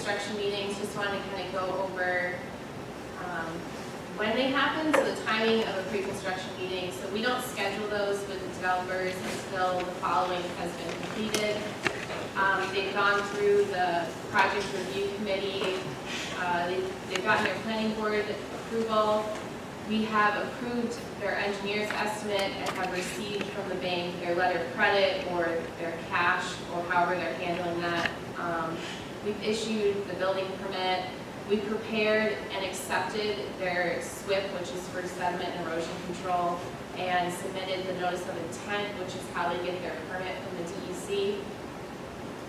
pre-construction meetings, just wanted to kind of go over when they happen, so the timing of a pre-construction meeting. So we don't schedule those with the developers until the following has been completed. They've gone through the project review committee, they've gotten their planning board approval. We have approved their engineer's estimate and have received from the bank their letter of credit or their cash or however they're handling that. We've issued the building permit. We prepared and accepted their SWIP, which is for sediment and erosion control, and submitted the notice of intent, which is how they get their permit from the DEC.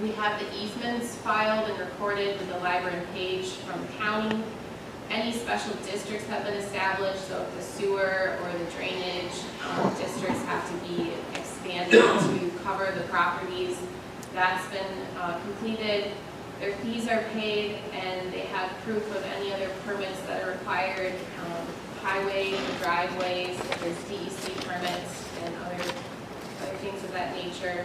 We have the easements filed and recorded with the library page from the county. Any special districts have been established, so if the sewer or the drainage districts have to be expanded to cover the properties, that's been completed. Their fees are paid, and they have proof of any other permits that are required, highways and driveways, if there's DEC permits and other things of that nature.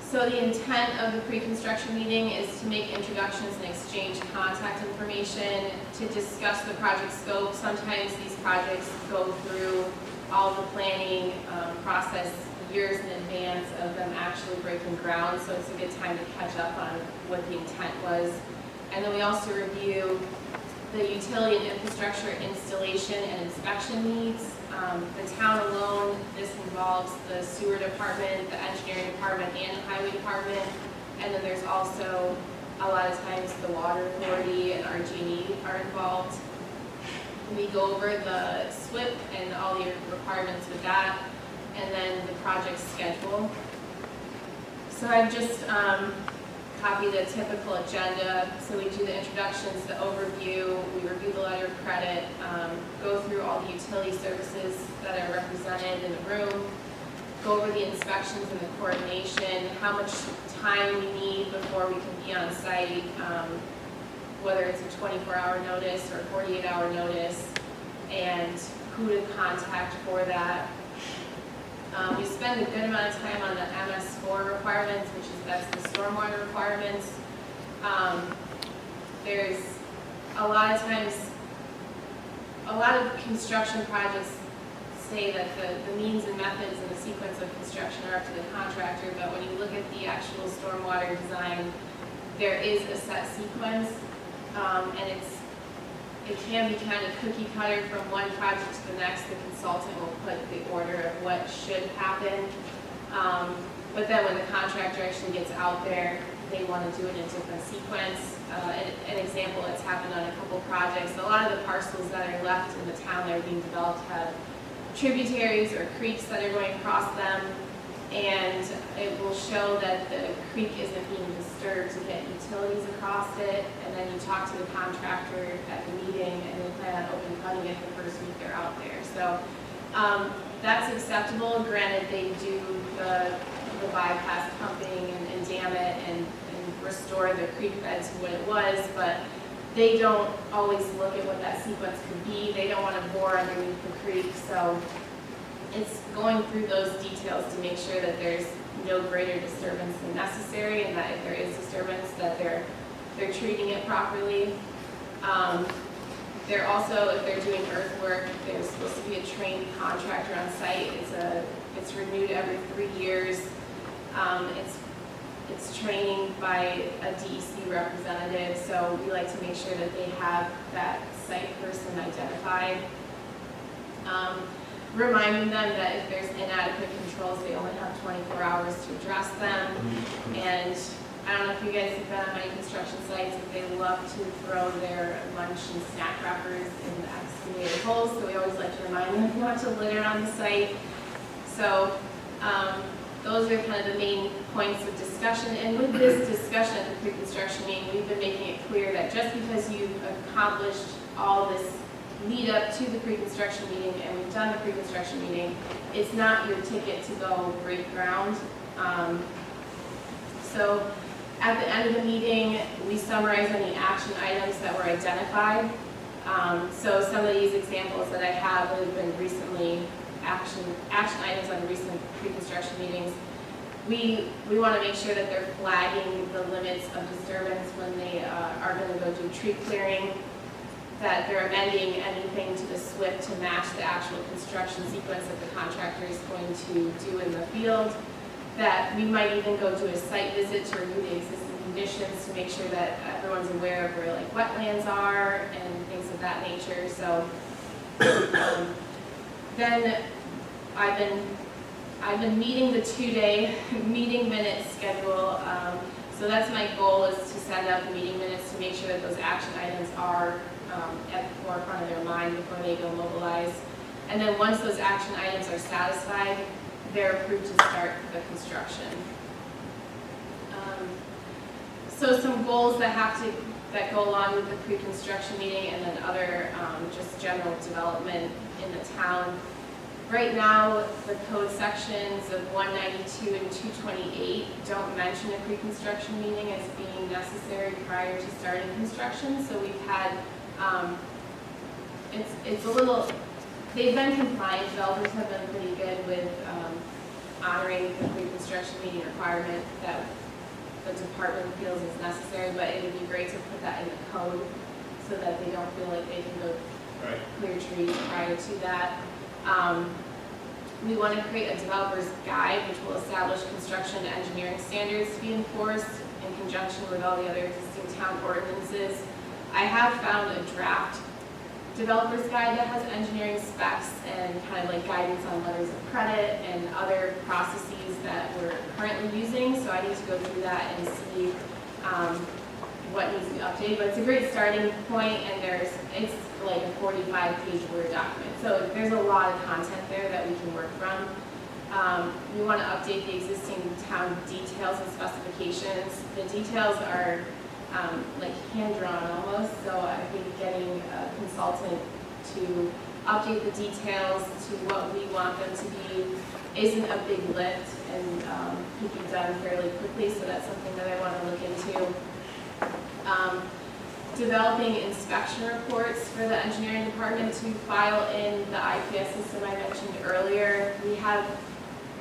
So the intent of the pre-construction meeting is to make introductions and exchange contact information, to discuss the project scope. Sometimes these projects go through all the planning process years in advance of them actually breaking ground, so it's a good time to catch up on what the intent was. And then we also review the utility and infrastructure installation and inspection needs. The town alone, this involves the sewer department, the engineering department, and the highway department. And then there's also, a lot of times, the water authority and RG&E are involved. We go over the SWIP and all the requirements with that, and then the project schedule. So I've just copied a typical agenda. So we do the introductions, the overview, we review the letter of credit, go through all the utility services that are represented in the room, go over the inspections and the coordination, how much time we need before we can be on site, whether it's a 24-hour notice or 48-hour notice, and who to contact for that. We spend a good amount of time on the MS4 requirements, that's the stormwater requirements. There's a lot of times, a lot of construction projects say that the means and methods and the sequence of construction are up to the contractor, but when you look at the actual stormwater design, there is a set sequence, and it can be kind of cookie cutter from one project to the next. The consultant will put the order of what should happen. But then when the contractor actually gets out there, they want to do it in a different sequence. An example that's happened on a couple projects, a lot of the parcels that are left in the town that are being developed have tributaries or creeks that are going across them, and it will show that the creek isn't being disturbed to get utilities across it, and then you talk to the contractor at the meeting and they plan on open cutting it the first week they're out there. So that's acceptable. Granted, they do the bypass pumping and dam it and restore the creek bed to what it was, but they don't always look at what that sequence could be. They don't want to bore underneath the creek, so it's going through those details to make sure that there's no greater disturbance than necessary, and that if there is disturbance, that they're treating it properly. They're also, if they're doing earthwork, there's supposed to be a trained contractor on site. It's renewed every 3 years. It's training by a DEC representative, so we like to make sure that they have that site person identified. Reminding them that if there's inadequate controls, they only have 24 hours to address them. And I don't know if you guys have been on many construction sites, but they love to throw their lunch and snack wrappers in the excavated holes, so we always like to remind them not to litter on the site. So those are kind of the main points of discussion. And with this discussion at the pre-construction meeting, we've been making it clear that just because you've accomplished all this lead up to the pre-construction meeting and we've done the pre-construction meeting, it's not your ticket to go break ground. So at the end of the meeting, we summarize any action items that were identified. So some of these examples that I have have been recently action items on recent pre-construction meetings. we want to make sure that they're flagging the limits of disturbance when they are going to go do tree clearing, that they're amending anything to the SWIP to match the actual construction sequence that the contractor is going to do in the field, that we might even go do a site visit to review the existing conditions to make sure that everyone's aware of where like wetlands are and things of that nature. So then I've been meeting the 2-day meeting minutes schedule. So that's my goal, is to send out the meeting minutes to make sure that those action items are at the forefront of their mind before they go mobilize. And then once those action items are satisfied, they're approved to start the construction. So some goals that go along with the pre-construction meeting, and then other just general development in the town. Right now, the code sections of 192 and 228 don't mention a pre-construction meeting as being necessary prior to starting construction. So we've had, it's a little, they've been compliant. Developers have been pretty good with honoring the pre-construction meeting requirement that the department feels is necessary, but it would be great to put that in the code so that they don't feel like they can go clear trees prior to that. We want to create a developer's guide which will establish construction and engineering standards to be enforced in conjunction with all the other existing town ordinances. I have found a draft developer's guide that has engineering specs and kind of like guidance on letters of credit and other processes that we're currently using. So I need to go through that and see what needs to be updated. But it's a great starting point, and it's like a 45-page Word document. So there's a lot of content there that we can work from. We want to update the existing town details and specifications. The details are like hand-drawn almost, so I think getting a consultant to update the details to what we want them to be isn't a big lift, and can be done fairly quickly, so that's something that I want to look into. Developing inspection reports for the engineering department to file in the IPS system I mentioned earlier. We have,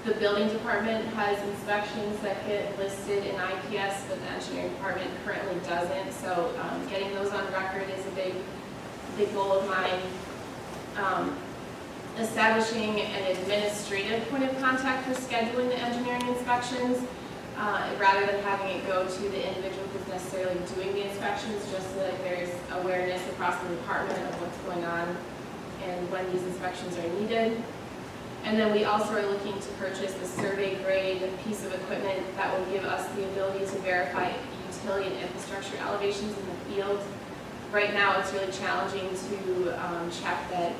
the building department has inspections that get listed in IPS, but the engineering department currently doesn't. So getting those on record is a big goal of mine. Establishing an administrative point of contact for scheduling the engineering inspections, rather than having it go to the individual who's necessarily doing the inspections, just so that there's awareness across the department of what's going on and when these inspections are needed. And then we also are looking to purchase a survey grade piece of equipment that will give us the ability to verify utility and infrastructure elevations in the field. Right now it's really challenging to check that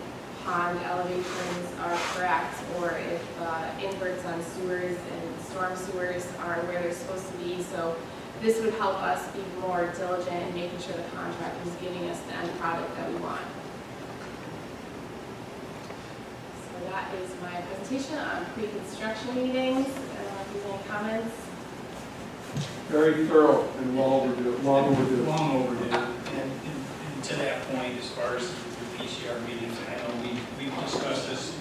pond elevations are correct, or if inverts on sewers and storm sewers are where they're supposed to be. So this would help us be more diligent in making sure the contractor is giving us the end product that we want. So that is my presentation on pre-construction meetings. I don't know if there's any comments. Very thorough and long overdue. Long overdue. And to that point, as far as the PCR meetings, I know we've discussed this,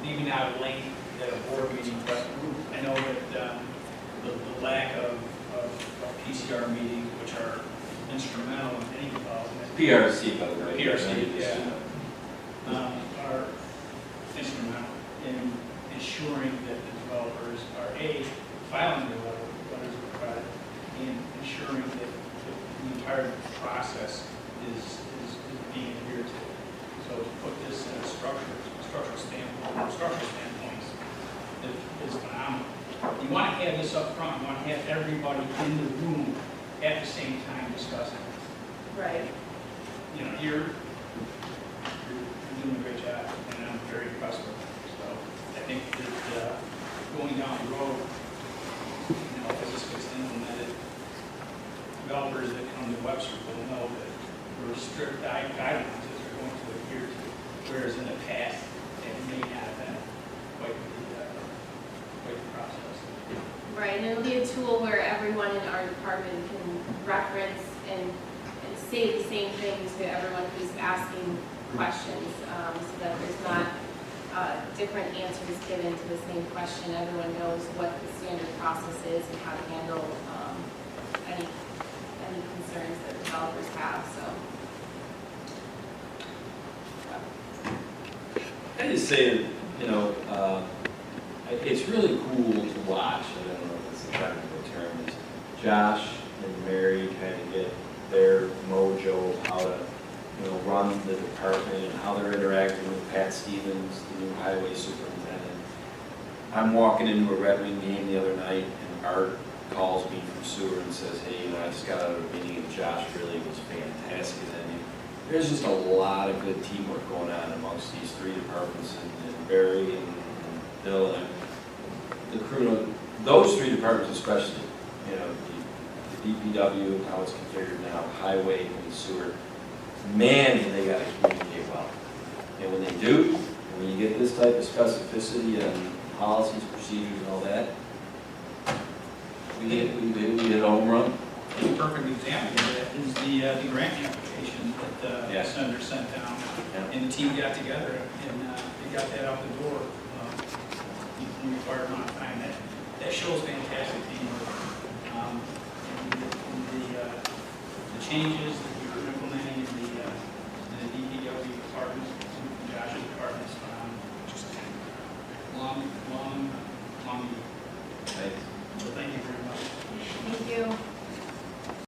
maybe not at length at a board meeting, but I know that the lack of PCR meetings, which are instrumental in any development. PRC, by the way. PRC, yeah. Are instrumental in ensuring that the developers are filing their letters of credit and ensuring that the entire process is being adhered to. So to put this in a structural standpoint is phenomenal. You want to have this up front. You want to have everybody in the room at the same time discussing this. Right. You know, you're doing a great job, and I'm very impressed with it. So I think that going down the road, you know, as this gets implemented, developers that come to Webster will know that there are strict guidelines that they're going to adhere to, whereas in the past, it may not have been quite the process. Right, and it'll be a tool where everyone in our department can reference and say the same thing to everyone who's asking questions, so that there's not different answers given to the same question. Everyone knows what the standard process is and how to handle any concerns that developers have, so. I just say, you know, it's really cool to watch, I don't know if it's the technical term, is Josh and Mary kind of get their mojo of how to, you know, run the department and how they're interacting with Pat Stevens, the new highway superintendent. I'm walking into a Red Wing game the other night and Art calls me from sewer and says, hey, you know, I just got out of a meeting and Josh really was fantastic. And there's just a lot of good teamwork going on amongst these three departments, and Barry and Bill and the crew. Those three departments especially, you know, the DPW and how it's configured now, highway and sewer. Man, they got to communicate well. And when they do, and when you get this type of specificity and policies, procedures, and all that, we hit a home run. A perfect example of that is the grant application that Yeah. Senator sent down, Yeah. and the team got together and they got that out the door in a required amount of time. That shows fantastic teamwork. The changes that we were implementing in the DPW departments, Josh's departments, long. Thanks. So thank you very much. Thank you.